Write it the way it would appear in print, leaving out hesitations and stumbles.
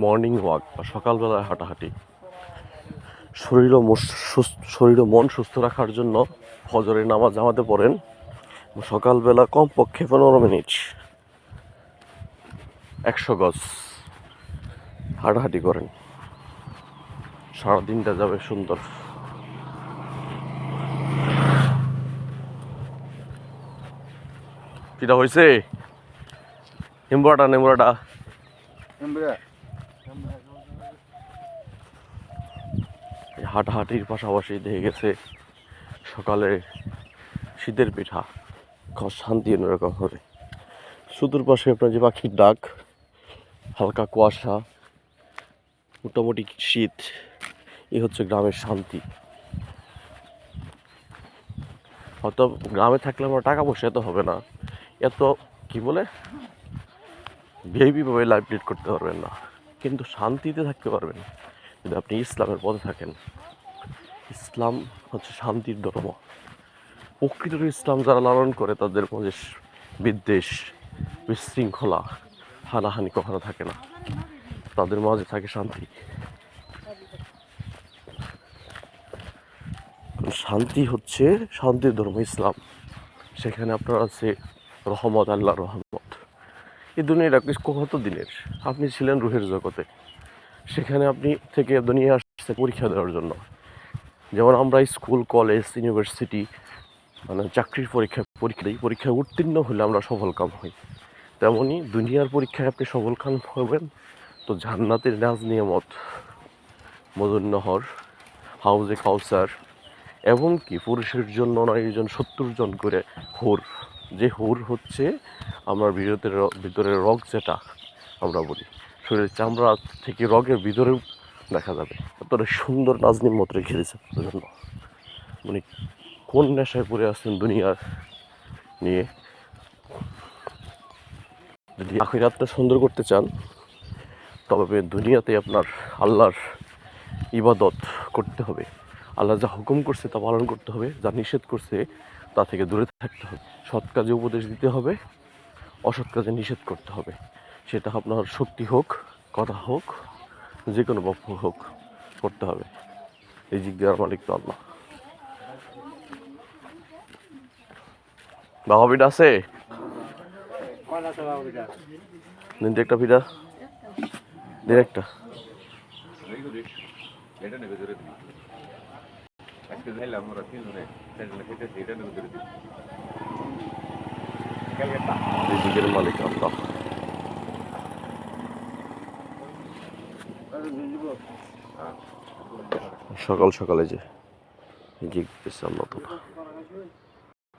Morning walk বা সকালবেলায় হাঁটাহাঁটি শরীর ও মন সুস্থ রাখার জন্য ফজরের নামাজ জামাতে পড়েন। সকালবেলা কমপক্ষে 15 মিনিট 100 গজ হাঁটাহাঁটি করেন, সারাদিনটা যাবে সুন্দর। কিটা হয়েছে? নেমরাটা হাঁটাহাঁটির পাশাপাশি দেখে গেছে সকালে শীতের পিঠা শান্তি অন্যরকম হবে। সুদূর পাশে আপনার যে পাখির ডাক, হালকা কুয়াশা, মোটামুটি শীত, এই হচ্ছে গ্রামের শান্তি। হয়তো গ্রামে থাকলে আমরা টাকা পয়সা এত হবে না, এত কি বলে ভিআইপি ভাবে লাইফ লিড করতে পারবেন না, কিন্তু শান্তিতে থাকতে পারবেন যদি আপনি ইসলামের পথে থাকেন। ইসলাম হচ্ছে শান্তির ধর্ম। প্রকৃত ইসলাম যারা লালন করে তাদের মধ্যে বিদ্বেষ, বিশৃঙ্খলা, হানাহানি কখনো থাকে না, তাদের মাঝে থাকে শান্তি। শান্তি হচ্ছে শান্তির ধর্ম ইসলাম। সেখানে আপনার আছে রহমত, আল্লাহর রহমত। এই দুনিয়াটা কত দিনের? আপনি ছিলেন রুহের জগতে, সেখানে আপনি থেকে দুনিয়া আসছে পরীক্ষা দেওয়ার জন্য। যেমন আমরা স্কুল, কলেজ, ইউনিভার্সিটি মানে চাকরির পরীক্ষা দিই, পরীক্ষায় উত্তীর্ণ হলে আমরা সফলকাম হই। তেমনই দুনিয়ার পরীক্ষায় আপনি সফলকাম হবেন তো জান্নাতের নাজ নিয়ামত, মধুর নহর, হাউজে কাউসার, এবং কি পুরুষের জন্য 9 জন 70 জন করে হুর। যে হুর হচ্ছে আমার ভিতরের রগ, যেটা আমরা বলি শরীরের চামড়া থেকে রগের ভিতরেও দেখা যাবে। এতটা সুন্দর নাজনিম মত রেখে দিয়েছে আপনার জন্য। মানে কোন নেশায় পড়ে আসছেন দুনিয়ার নিয়ে? যদি আখিরাতটা সুন্দর করতে চান তবে দুনিয়াতে আপনার আল্লাহর ইবাদত করতে হবে। আল্লাহ যা হুকুম করছে তা পালন করতে হবে, যা নিষেধ করছে তা থেকে দূরে থাকতে হবে। সৎ কাজে উপদেশ দিতে হবে, অসৎ কাজে নিষেধ করতে হবে। সেটা আপনার শক্তি হোক, কথা হোক, যে কোনো বক্ষ হোক, করতে হবে। এই জিজ্ঞার মালিক তো আল্লাহ। বাবা পিঠা আছে? দিন একটা পিঠা দিন একটা। রিজিকের মালিক আল্লাহ। সকাল সকালে যে রিজিক দিতেছে আল্লাহ।